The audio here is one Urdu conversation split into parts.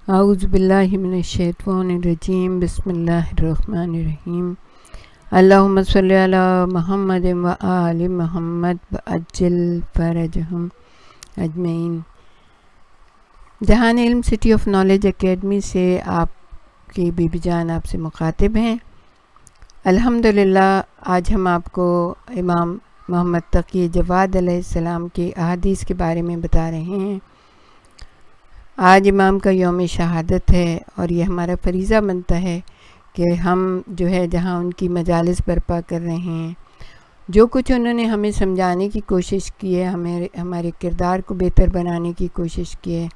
اعوذ باللہ من الشیطان الرجیم بسم اللہ الرحمن الرحیم اللہم صلی علی محمد و آل محمد وعجل فرجہم اجمعین۔ جہان علم سٹی آف نالج اکیڈمی سے آپ کی بی بی جان آپ سے مخاطب ہیں۔ الحمدللہ آج ہم آپ کو امام محمد تقی جواد علیہ السلام کی احادیث کے بارے میں بتا رہے ہیں۔ آج امام کا یوم شہادت ہے اور یہ ہمارا فریضہ بنتا ہے کہ ہم جو ہے جہاں ان کی مجالس برپا کر رہے ہیں، جو کچھ انہوں نے ہمیں سمجھانے کی کوشش کی ہے، ہمارے کردار کو بہتر بنانے کی کوشش کی ہے،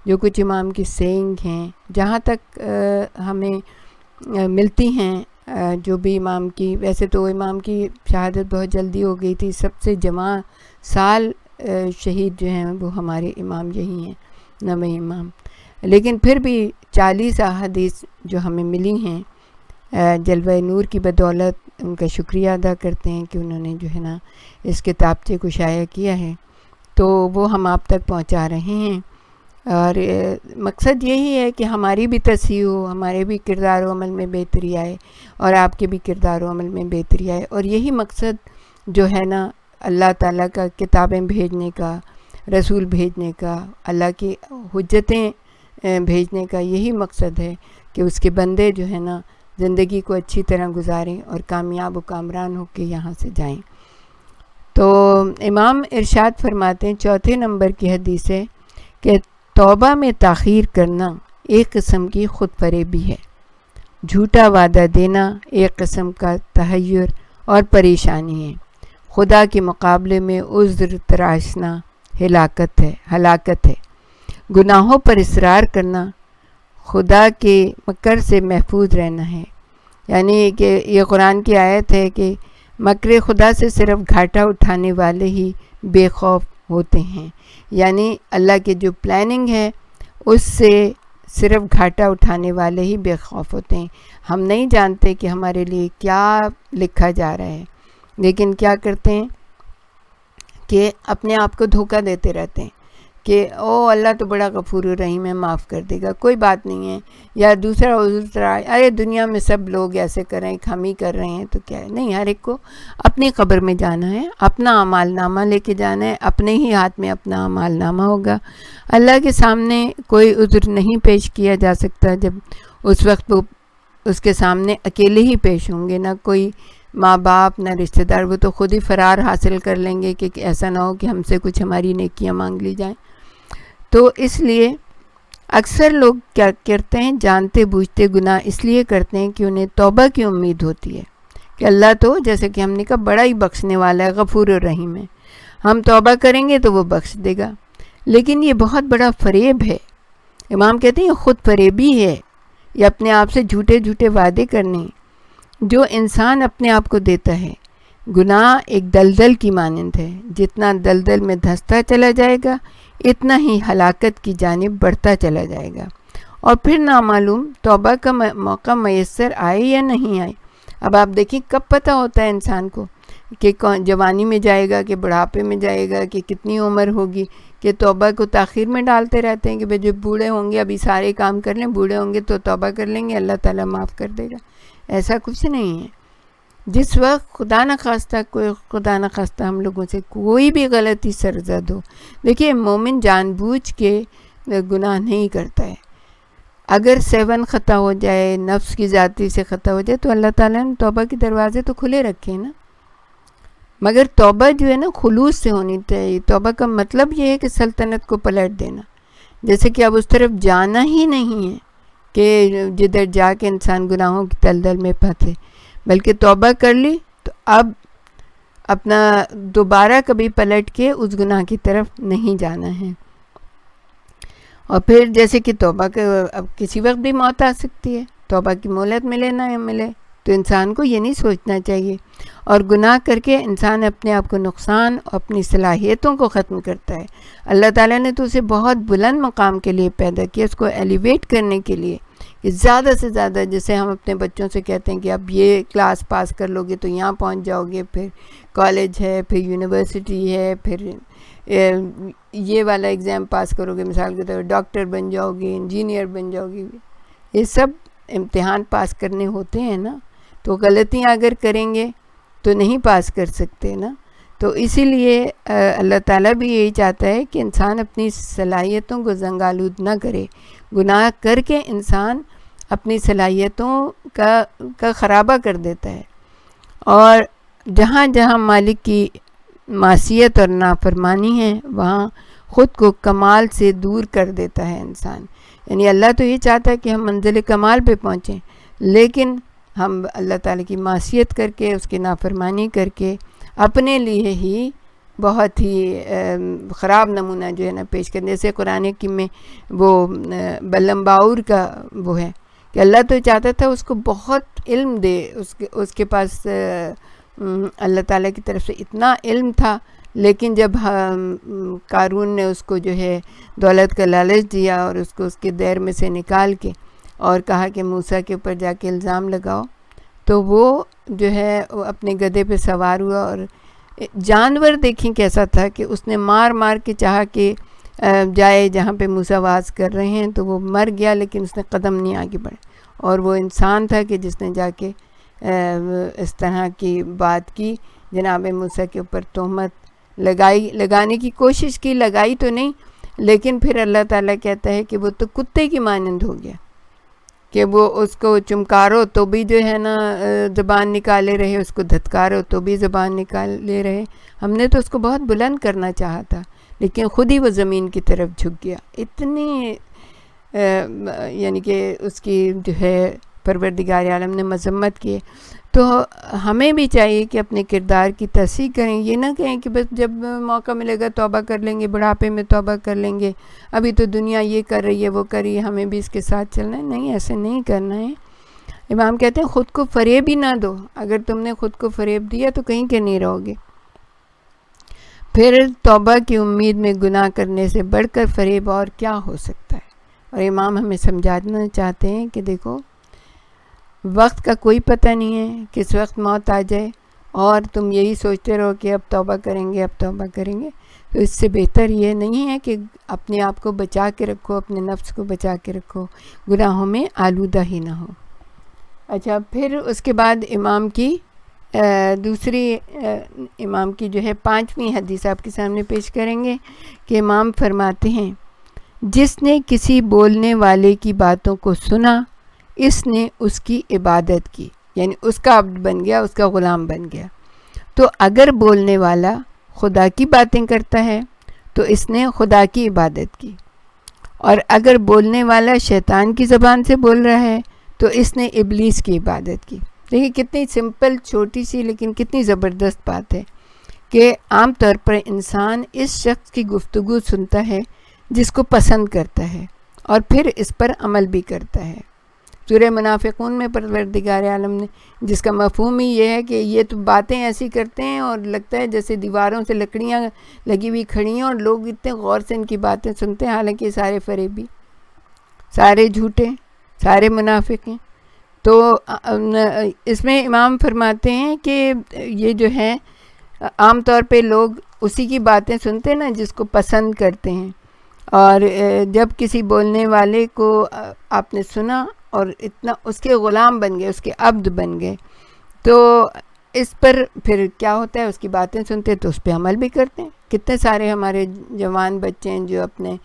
جو کچھ امام کی سینگ ہیں، جہاں تک ہمیں ملتی ہیں، جو بھی امام کی، ویسے تو امام کی شہادت بہت جلدی ہو گئی تھی، سب سے جمع سال شہید جو ہیں وہ ہمارے امام یہی ہیں، نویں امام، لیکن پھر بھی 40 احادیث جو ہمیں ملی ہیں جلوہ نور کی بدولت، ان کا شکریہ ادا کرتے ہیں کہ انہوں نے جو ہے نا اس کتابچے کو شائع کیا ہے، تو وہ ہم آپ تک پہنچا رہے ہیں۔ اور مقصد یہی ہے کہ ہماری بھی تصحیح ہو، ہمارے بھی کردار و عمل میں بہتری آئے اور آپ کے بھی کردار و عمل میں بہتری آئے، اور یہی مقصد جو ہے نا اللہ تعالیٰ کا کتابیں بھیجنے کا، رسول بھیجنے کا، اللہ کی حجتیں بھیجنے کا یہی مقصد ہے کہ اس کے بندے جو ہے نا زندگی کو اچھی طرح گزاریں اور کامیاب و کامران ہو کے یہاں سے جائیں۔ تو امام ارشاد فرماتے ہیں، 4 نمبر کی حدیث ہے کہ توبہ میں تاخیر کرنا ایک قسم کی خود فریبی ہے، جھوٹا وعدہ دینا ایک قسم کا تحیر اور پریشانی ہے، خدا کے مقابلے میں عذر تراشنا ہلاکت ہے، گناہوں پر اصرار کرنا خدا کے مکر سے محفوظ رہنا ہے۔ یعنی کہ یہ قرآن کی آیت ہے کہ مکر خدا سے صرف گھاٹا اٹھانے والے ہی بے خوف ہوتے ہیں، یعنی اللہ کے جو پلاننگ ہے اس سے صرف گھاٹا اٹھانے والے ہی بے خوف ہوتے ہیں۔ ہم نہیں جانتے کہ ہمارے لیے کیا لکھا جا رہا ہے، لیکن کیا کرتے ہیں کہ اپنے آپ کو دھوکہ دیتے رہتے ہیں کہ او اللہ تو بڑا غفور الرحیم ہے، معاف کر دے گا، کوئی بات نہیں ہے، یا دوسرا ارے دنیا میں سب لوگ ایسے کر رہے ہیں، ہم ہی کر رہے ہیں تو کیا ہے۔ نہیں، ہر ایک کو اپنی قبر میں جانا ہے، اپنا اعمال نامہ لے کے جانا ہے، اپنے ہی ہاتھ میں اپنا اعمال نامہ ہوگا۔ اللہ کے سامنے کوئی عذر نہیں پیش کیا جا سکتا، جب اس وقت وہ اس کے سامنے اکیلے ہی پیش ہوں گے، نہ کوئی ماں باپ نہ رشتہ دار، وہ تو خود ہی فرار حاصل کر لیں گے کہ ایسا نہ ہو کہ ہم سے کچھ ہماری نیکیاں مانگ لی جائیں۔ تو اس لیے اکثر لوگ کیا کرتے ہیں، جانتے بوجھتے گناہ اس لیے کرتے ہیں کہ انہیں توبہ کی امید ہوتی ہے کہ اللہ تو، جیسے کہ ہم نے کہا، بڑا ہی بخشنے والا ہے، غفور الرحیم ہے، ہم توبہ کریں گے تو وہ بخش دے گا۔ لیکن یہ بہت بڑا فریب ہے۔ امام کہتے ہیں یہ خود فریبی ہے، یہ اپنے آپ سے جھوٹے وعدے کرنے جو انسان اپنے آپ کو دیتا ہے۔ گناہ ایک دلدل کی مانند ہے، جتنا دلدل میں دھستا چلا جائے گا اتنا ہی ہلاکت کی جانب بڑھتا چلا جائے گا، اور پھر نامعلوم توبہ کا موقع میسر آئے یا نہیں آئے۔ اب آپ دیکھیں کب پتہ ہوتا ہے انسان کو کہ جوانی میں جائے گا کہ بڑھاپے میں جائے گا کہ کتنی عمر ہوگی، کہ توبہ کو تاخیر میں ڈالتے رہتے ہیں کہ جب بوڑھے ہوں گے ابھی سارے کام کر لیں، بوڑھے ہوں گے تو توبہ کر لیں گے، اللہ تعالیٰ معاف کر دے گا۔ ایسا کچھ نہیں ہے۔ جس وقت خدا نہ خواستہ ہم لوگوں سے کوئی بھی غلطی سرزد ہو، دیکھیے مومن جان بوجھ کے گناہ نہیں کرتا ہے۔ اگر 7 خطا ہو جائے، نفس کی ذاتی سے خطا ہو جائے، تو اللہ تعالیٰ نے توبہ کے دروازے تو کھلے رکھے نا، مگر توبہ جو ہے نا خلوص سے ہونی چاہیے۔ توبہ کا مطلب یہ ہے کہ سلطنت کو پلٹ دینا، جیسے کہ اب اس طرف جانا ہی نہیں ہے کہ جدھر جا کے انسان گناہوں کی دلدل میں پھنسے، بلکہ توبہ کر لی تو اب اپنا دوبارہ کبھی پلٹ کے اس گناہ کی طرف نہیں جانا ہے۔ اور پھر جیسے کہ توبہ کا اب کسی وقت بھی موت آ سکتی ہے، توبہ کی مہلت ملے نہ ملے، تو انسان کو یہ نہیں سوچنا چاہیے، اور گناہ کر کے انسان اپنے آپ کو نقصان اور اپنی صلاحیتوں کو ختم کرتا ہے۔ اللہ تعالیٰ نے تو اسے بہت بلند مقام کے لیے پیدا کیا، اس کو ایلیویٹ کرنے کے لیے، کہ زیادہ سے زیادہ، جیسے ہم اپنے بچوں سے کہتے ہیں کہ اب یہ کلاس پاس کر لو گے تو یہاں پہنچ جاؤ گے، پھر کالج ہے، پھر یونیورسٹی ہے، پھر یہ والا ایگزام پاس کرو گے، مثال کے طور پر ڈاکٹر بن جاؤ گے، انجینئر بن جاؤ گے، یہ سب امتحان پاس کرنے ہوتے ہیں نا، تو غلطیاں اگر کریں گے تو نہیں پاس کر سکتے نا. تو اسی لیے اللہ تعالیٰ بھی یہی چاہتا ہے کہ انسان اپنی صلاحیتوں کو زنگ آلود نہ کرے. گناہ کر کے انسان اپنی صلاحیتوں کا خرابہ کر دیتا ہے، اور جہاں جہاں مالک کی معصیت اور نافرمانی ہے وہاں خود کو کمال سے دور کر دیتا ہے انسان. یعنی اللہ تو یہ چاہتا ہے کہ ہم منزل کمال پہ پہنچیں، لیکن ہم اللہ تعالیٰ کی معصیت کر کے، اس کی نافرمانی کر کے اپنے لیے ہی بہت ہی خراب نمونہ جو ہے نا پیش کرنے. جیسے قرآن حکیم میں وہ بلم باور کا وہ ہے کہ اللہ تو چاہتا تھا اس کو بہت علم دے، اس کے پاس اللہ تعالیٰ کی طرف سے اتنا علم تھا، لیکن جب قارون نے اس کو جو ہے دولت کا لالچ دیا اور اس کو اس کے دیر میں سے نکال کے اور کہا کہ موسیٰ کے اوپر جا کے الزام لگاؤ، تو وہ جو ہے اپنے گدھے پہ سوار ہوا، اور جانور دیکھیں کیسا تھا کہ اس نے مار مار کے چاہا کہ جائے جہاں پہ موسیٰ واز کر رہے ہیں، تو وہ مر گیا لیکن اس نے قدم نہیں آگے بڑھے. اور وہ انسان تھا کہ جس نے جا کے اس طرح کی بات کی، جناب موسیٰ کے اوپر تہمت لگانے کی کوشش کی، لگائی تو نہیں، لیکن پھر اللہ تعالیٰ کہتا ہے کہ وہ تو کتے کی مانند ہو گیا کہ وہ اس کو چمکارو تو بھی جو ہے نا زبان نکالے رہے، اس کو دھتکارو تو بھی زبان نکالے رہے. ہم نے تو اس کو بہت بلند کرنا چاہا تھا، لیکن خود ہی وہ زمین کی طرف جھک گیا. اتنی یعنی کہ اس کی جو ہے پروردگار عالم نے مذمت کی. تو ہمیں بھی چاہیے کہ اپنے کردار کی تصحیح کریں، یہ نہ کہیں کہ بس جب موقع ملے گا توبہ کر لیں گے، بڑھاپے میں توبہ کر لیں گے، ابھی تو دنیا یہ کر رہی ہے وہ کر رہی ہے ہمیں بھی اس کے ساتھ چلنا ہے. نہیں، ایسے نہیں کرنا ہے. امام کہتے ہیں خود کو فریب ہی نہ دو. اگر تم نے خود کو فریب دیا تو کہیں کے نہیں رہو گے. پھر توبہ کی امید میں گناہ کرنے سے بڑھ کر فریب اور کیا ہو سکتا ہے. اور امام ہمیں سمجھانا چاہتے ہیں کہ دیکھو وقت کا کوئی پتہ نہیں ہے، کس وقت موت آ جائے، اور تم یہی سوچتے رہو کہ اب توبہ کریں گے، اب توبہ کریں گے. تو اس سے بہتر یہ نہیں ہے کہ اپنے آپ کو بچا کے رکھو، اپنے نفس کو بچا کے رکھو، گناہوں میں آلودہ ہی نہ ہو. اچھا، پھر اس کے بعد امام کی امام کی جو ہے 5ویں حدیث آپ کے سامنے پیش کریں گے کہ امام فرماتے ہیں جس نے کسی بولنے والے کی باتوں کو سنا اس نے اس کی عبادت کی، یعنی اس کا عبد بن گیا، اس کا غلام بن گیا. تو اگر بولنے والا خدا کی باتیں کرتا ہے تو اس نے خدا کی عبادت کی، اور اگر بولنے والا شیطان کی زبان سے بول رہا ہے تو اس نے ابلیس کی عبادت کی. دیکھیں کتنی سمپل چھوٹی سی لیکن کتنی زبردست بات ہے کہ عام طور پر انسان اس شخص کی گفتگو سنتا ہے جس کو پسند کرتا ہے اور پھر اس پر عمل بھی کرتا ہے. سورہ منافقون میں پروردگار عالم نے جس کا مفہوم ہی یہ ہے کہ یہ تو باتیں ایسی کرتے ہیں اور لگتا ہے جیسے دیواروں سے لکڑیاں لگی ہوئی کھڑی ہیں، اور لوگ اتنے غور سے ان کی باتیں سنتے ہیں، حالانکہ سارے فریبی، سارے جھوٹے، سارے منافق ہیں. تو اس میں امام فرماتے ہیں کہ یہ جو ہے عام طور پہ لوگ اسی کی باتیں سنتے ہیں نا جس کو پسند کرتے ہیں، اور جب کسی بولنے والے کو آپ نے سنا اور اتنا اس کے غلام بن گئے، اس کے عبد بن گئے، تو اس پر پھر کیا ہوتا ہے، اس کی باتیں سنتے ہیں تو اس پہ عمل بھی کرتے ہیں. کتنے سارے ہمارے جوان بچے ہیں جو اپنے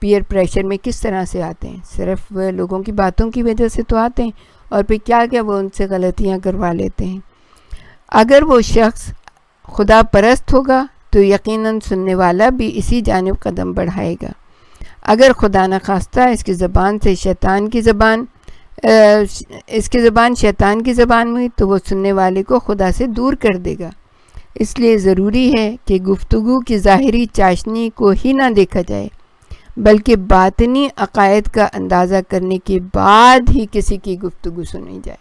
پیئر پریشر میں کس طرح سے آتے ہیں، صرف لوگوں کی باتوں کی وجہ سے تو آتے ہیں، اور پھر کیا وہ ان سے غلطیاں کروا لیتے ہیں. اگر وہ شخص خدا پرست ہوگا تو یقیناً سننے والا بھی اسی جانب قدم بڑھائے گا. اگر خدا نخواستہ اس کی زبان شیطان کی زبان ہوئی تو وہ سننے والے کو خدا سے دور کر دے گا. اس لیے ضروری ہے کہ گفتگو کی ظاہری چاشنی کو ہی نہ دیکھا جائے، بلکہ باطنی عقائد کا اندازہ کرنے کے بعد ہی کسی کی گفتگو سنی جائے.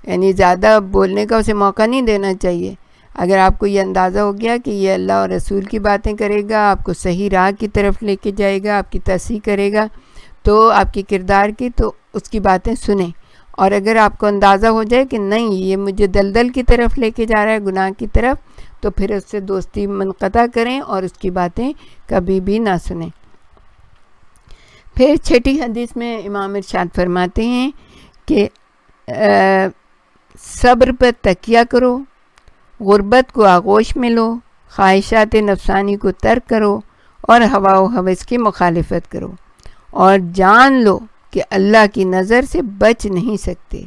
یعنی زیادہ بولنے کا اسے موقع نہیں دینا چاہیے. اگر آپ کو یہ اندازہ ہو گیا کہ یہ اللہ اور رسول کی باتیں کرے گا، آپ کو صحیح راہ کی طرف لے کے جائے گا، آپ کی تصحیح کرے گا تو آپ کی کردار کی، تو اس کی باتیں سنیں. اور اگر آپ کو اندازہ ہو جائے کہ نہیں یہ مجھے دلدل کی طرف لے کے جا رہا ہے، گناہ کی طرف، تو پھر اس سے دوستی منقطع کریں اور اس کی باتیں کبھی بھی نہ سنیں۔ پھر 6 حدیث میں امام ارشاد فرماتے ہیں کہ صبر پر تکیہ کرو، غربت کو آغوش میں لو، خواہشات نفسانی کو ترک کرو اور ہوا و ہوس کی مخالفت کرو، اور جان لو کہ اللہ کی نظر سے بچ نہیں سکتے،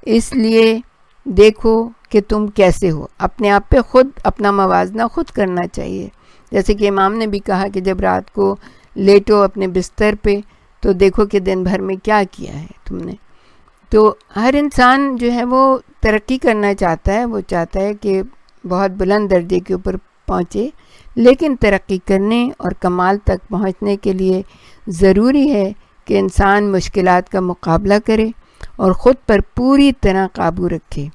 اس لیے دیکھو کہ تم کیسے ہو۔ اپنے آپ پہ خود اپنا موازنہ خود کرنا چاہیے، جیسے کہ امام نے بھی کہا کہ جب رات کو لیٹو اپنے بستر پہ تو دیکھو کہ دن بھر میں کیا کیا ہے تم نے۔ تو ہر انسان جو ہے وہ ترقی کرنا چاہتا ہے، وہ چاہتا ہے کہ بہت بلند درجے کے اوپر پہنچے، لیکن ترقی کرنے اور کمال تک پہنچنے کے لیے ضروری ہے کہ انسان مشکلات کا مقابلہ کرے اور خود پر پوری طرح قابو رکھے،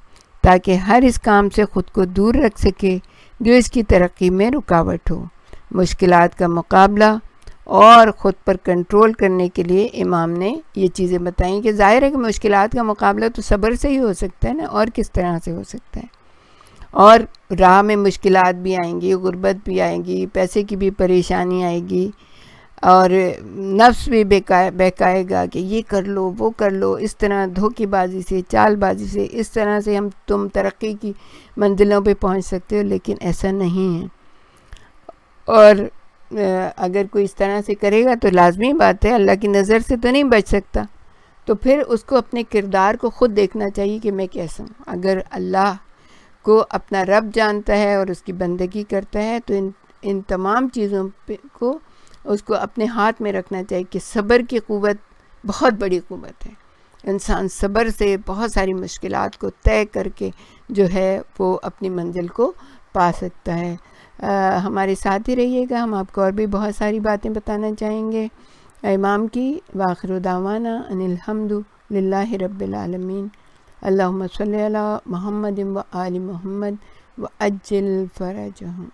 تاکہ ہر اس کام سے خود کو دور رکھ سکے جو اس کی ترقی میں رکاوٹ ہو۔ مشکلات کا مقابلہ اور خود پر کنٹرول کرنے کے لیے امام نے یہ چیزیں بتائیں کہ ظاہر ہے کہ مشکلات کا مقابلہ تو صبر سے ہی ہو سکتا ہے نا، اور کس طرح سے ہو سکتا ہے۔ اور راہ میں مشکلات بھی آئیں گی، غربت بھی آئیں گی، پیسے کی بھی پریشانی آئے گی، اور نفس بھی بہکائے گا کہ یہ کر لو وہ کر لو، اس طرح دھوکے بازی سے، چال بازی سے، اس طرح سے تم ترقی کی منزلوں پہ پہنچ سکتے ہو، لیکن ایسا نہیں ہے۔ اور اگر کوئی اس طرح سے کرے گا تو لازمی بات ہے اللہ کی نظر سے تو نہیں بچ سکتا، تو پھر اس کو اپنے کردار کو خود دیکھنا چاہیے کہ میں کیسا ہوں۔ اگر اللہ کو اپنا رب جانتا ہے اور اس کی بندگی کرتا ہے تو ان تمام چیزوں کو اس کو اپنے ہاتھ میں رکھنا چاہیے کہ صبر کی قوت بہت بڑی قوت ہے۔ انسان صبر سے بہت ساری مشکلات کو طے کر کے جو ہے وہ اپنی منزل کو پا سکتا ہے۔ ہمارے ساتھ ہی رہیے گا، ہم آپ کو اور بھی بہت ساری باتیں بتانا چاہیں گے امام کی۔ وآخر دعوانا ان الحمد للہ رب العالمین۔ اللہم صلی علی محمد و آل محمد وعجل فرجہم۔